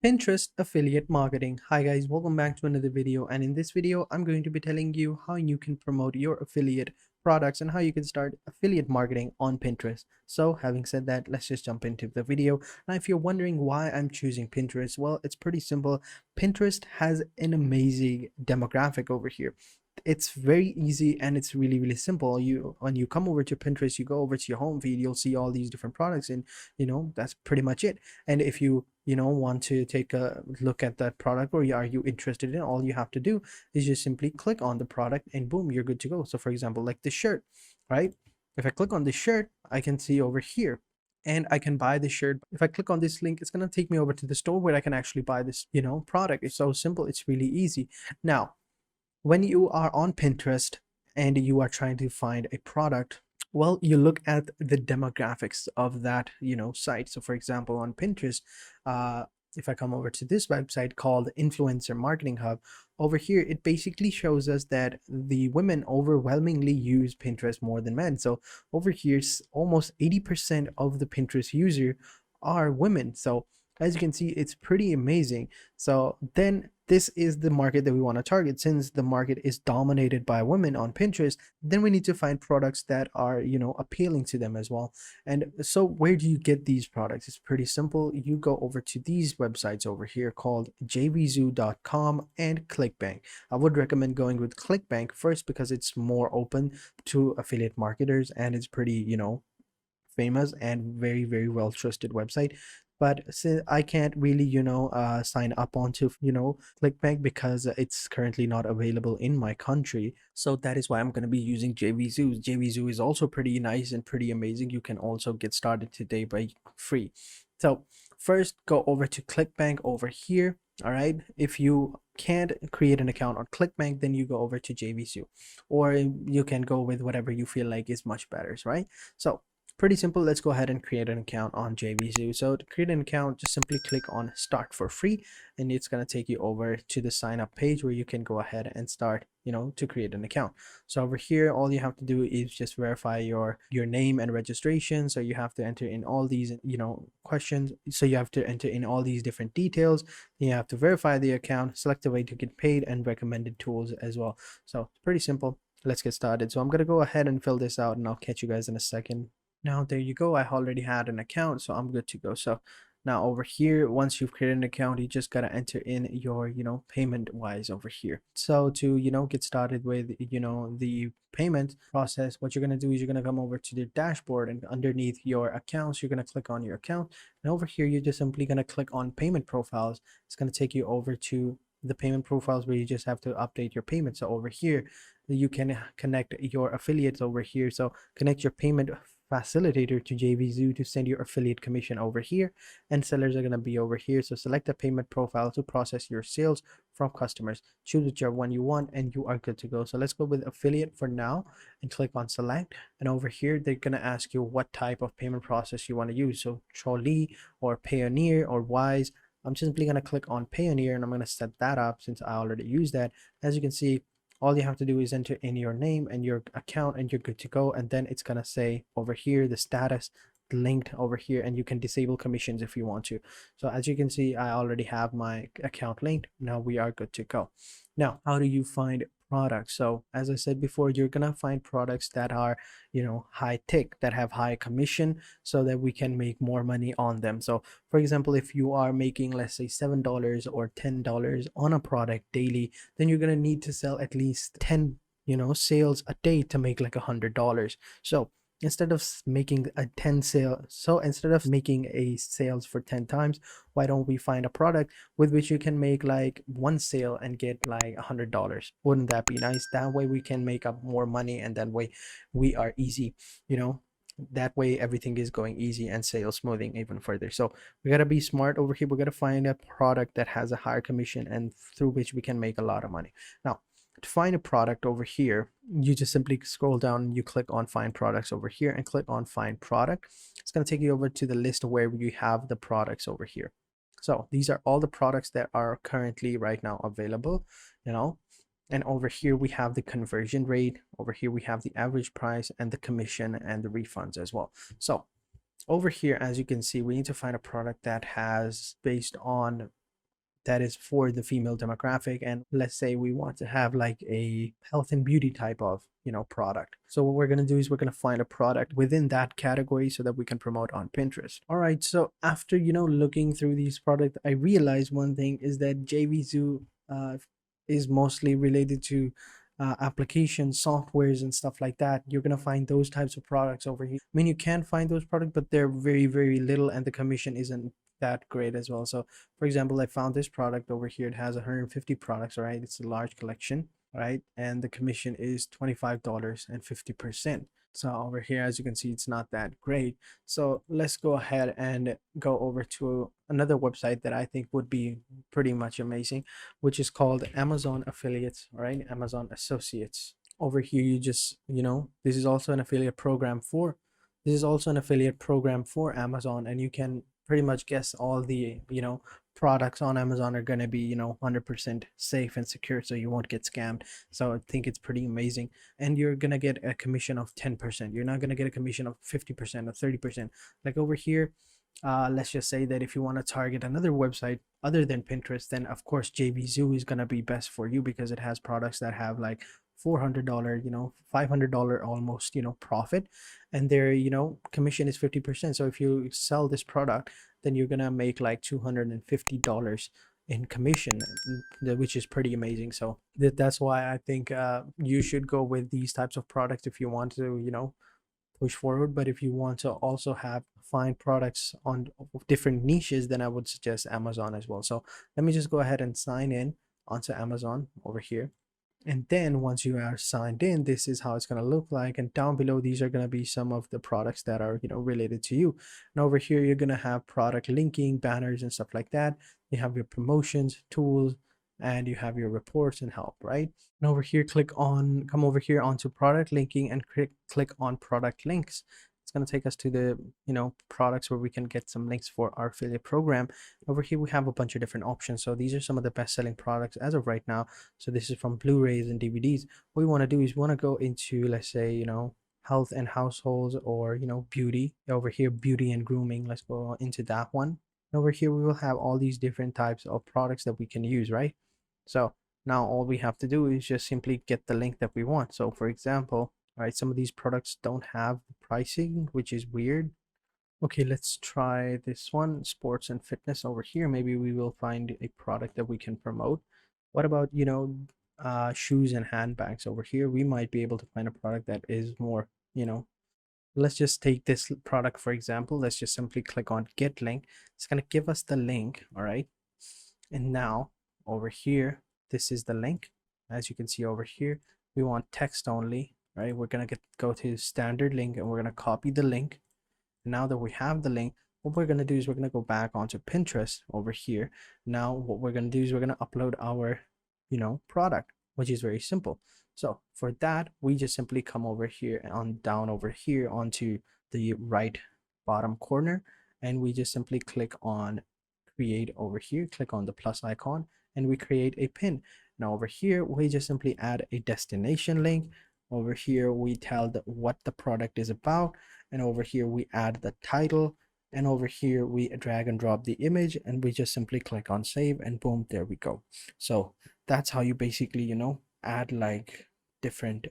Pinterest affiliate marketing. Hi guys, welcome back to another video, and in this video I'm going to be telling you how you can promote your affiliate products and how you can start affiliate marketing on Pinterest. So having said that, let's just jump into the video. Now if you're wondering why I'm choosing Pinterest, well, it's pretty simple. Pinterest has an amazing demographic over here. It's very easy and it's really simple. You when you come over to Pinterest, you go over to your home feed, you'll see all these different products, and that's pretty much it. And if you want to take a look at that product, or are you interested in, all you have to do is just simply click on the product and boom, you're good to go. So for example, like this shirt, right? If I click on this shirt, I can see over here and I can buy this shirt. If I click on this link, it's going to take me over to the store where I can actually buy this product. It's so simple, it's really easy. Now when you are on Pinterest and you are trying to find a product, well, you look at the demographics of that site. So for example, on Pinterest, if I come over to this website called Influencer Marketing Hub, over here it basically shows us that the women overwhelmingly use Pinterest more than men. So over here, almost 80% of the Pinterest user are women. So as you can see, it's pretty amazing. So then this is the market that we want to target. Since the market is dominated by women on Pinterest, then we need to find products that are appealing to them as well. And so where do you get these products? It's pretty simple. You go over to these websites over here called jvzoo.com and ClickBank. I would recommend going with ClickBank first because it's more open to affiliate marketers and it's pretty famous and very well trusted website. But since I can't really sign up onto ClickBank because it's currently not available in my country, so that is why I'm going to be using JVZoo. JVZoo is also pretty nice and pretty amazing. You can also get started today by free. So first, go over to ClickBank over here. All right, if you can't create an account on ClickBank, then you go over to JVZoo, or you can go with whatever you feel like is much better, right? So pretty simple. Let's go ahead and create an account on JVZoo. So to create an account, just simply click on start for free, and it's going to take you over to the sign up page where you can go ahead and start to create an account. So over here, all you have to do is just verify your name and registration. So you have to enter in all these questions. So you have to enter in all these different details. You have to verify the account, select the way to get paid, and recommended tools as well. So it's pretty simple. Let's get started. So I'm going to go ahead and fill this out, and I'll catch you guys in a second. Now there you go. I already had an account, so I'm good to go. So now over here, once you've created an account, you just gotta enter in your payment wise over here. So to get started with the payment process, what you're gonna do is you're gonna come over to the dashboard, and underneath your accounts, you're gonna click on your account, and over here you're just simply gonna click on payment profiles. It's gonna take you over to the payment profiles where you just have to update your payment. So over here you can connect your affiliates over here. So connect your payment facilitator to JVZoo to send your affiliate commission over here, and sellers are going to be over here. So select a payment profile to process your sales from customers. Choose whichever one you want and you are good to go. So let's go with affiliate for now and click on select, and over here they're going to ask you what type of payment process you want to use. So Trolley or Payoneer or Wise. I'm simply going to click on Payoneer, and I'm going to set that up since I already used that. As you can see, all you have to do is enter in your name and your account and you're good to go. And then it's gonna say over here the status linked over here, and you can disable commissions if you want to. So as you can see, I already have my account linked. Now we are good to go. Now how do you find products? So as I said before, you're gonna find products that are high tick, that have high commission, so that we can make more money on them. So for example, if you are making, let's say, $7 or $10 on a product daily, then you're gonna need to sell at least 10 sales a day to make like $100. So instead of making a 10 sale, so instead of making a sales for 10 times, why don't we find a product with which you can make like one sale and get like $100? Wouldn't that be nice? That way we can make up more money, and that way we are easy, that way everything is going easy and sales smoothing even further. So we got to be smart over here. We got to find a product that has a higher commission and through which we can make a lot of money. Now to find a product over here, you just simply scroll down and you click on find products over here and click on find product. It's going to take you over to the list where you have the products over here. So these are all the products that are currently right now available, and over here we have the conversion rate. Over here we have the average price and the commission and the refunds as well. So over here, as you can see, we need to find a product that has, based on that is for the female demographic, and let's say we want to have like a health and beauty type of product. So what we're going to do is we're going to find a product within that category so that we can promote on Pinterest. All right, so after looking through these products, I realized one thing is that JVZoo is mostly related to applications, softwares, and stuff like that. You're gonna find those types of products over here. I mean, you can find those products, but they're very, very little, and the commission isn't that great as well. So, for example, I found this product over here. It has 150 products. All right, it's a large collection, right? And the commission is $25 and 50%. So over here, as you can see, it's not that great. So let's go ahead and go over to another website that I think would be pretty much amazing, which is called Amazon Affiliates, all right? Amazon Associates. Over here, you just, this is also an affiliate program for, Amazon, and you can pretty much guess all the, products on Amazon are going to be 100% safe and secure, so you won't get scammed. So I think it's pretty amazing, and you're going to get a commission of 10%. You're not going to get a commission of 50% or 30%. Like over here, let's just say that if you want to target another website other than Pinterest, then of course JVZoo is going to be best for you because it has products that have like $400, $500 almost, profit, and their, commission is 50%. So if you sell this product, then you're gonna make like $250 in commission, which is pretty amazing. So that's why I think you should go with these types of products if you want to, push forward. But if you want to also find products on different niches, then I would suggest Amazon as well. So let me just go ahead and sign in onto Amazon over here. And then once you are signed in, this is how it's going to look like. And down below, these are going to be some of the products that are, related to you. And over here, you're going to have product linking, banners, and stuff like that. You have your promotions, tools, and you have your reports and help, right? And over here, come over here onto product linking and click on product links. It's going to take us to the products where we can get some links for our affiliate program. Over here we have a bunch of different options. So these are some of the best selling products as of right now. So this is from Blu-rays and DVDs. What we want to do is we want to go into, let's say, health and households, or beauty. Over here, beauty and grooming. Let's go into that one. And over here we will have all these different types of products that we can use, right? So now all we have to do is just simply get the link that we want. So for example, right, some of these products don't have pricing, which is weird. Okay, let's try this one, sports and fitness. Over here, maybe we will find a product that we can promote. What about, shoes and handbags? Over here, we might be able to find a product that is more, let's just take this product, for example. Let's just simply click on get link. It's going to give us the link, all right? And now over here, this is the link. As you can see over here, we want text only, right? We're going to go to standard link, and we're going to copy the link. Now that we have the link, what we're going to do is we're going to go back onto Pinterest over here. Now what we're going to do is we're going to upload our product, which is very simple. So for that, we just simply come over here and down over here onto the right bottom corner, and we just simply click on create over here, click on the plus icon, and we create a pin. Now over here, we just simply add a destination link. Over here, we tell what the product is about, and over here we add the title, and over here we drag and drop the image, and we just simply click on save, and boom, there we go. So that's how you basically add like different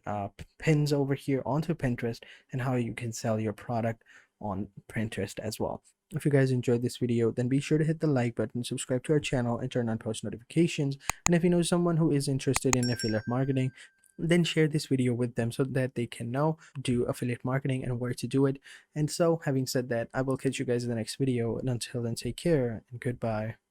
pins over here onto Pinterest, and how you can sell your product on Pinterest as well. If you guys enjoyed this video, then be sure to hit the like button, subscribe to our channel, and turn on post notifications. And if you know someone who is interested in affiliate marketing, then share this video with them so that they can do affiliate marketing and where to do it. And so having said that, I will catch you guys in the next video, and until then, take care and goodbye.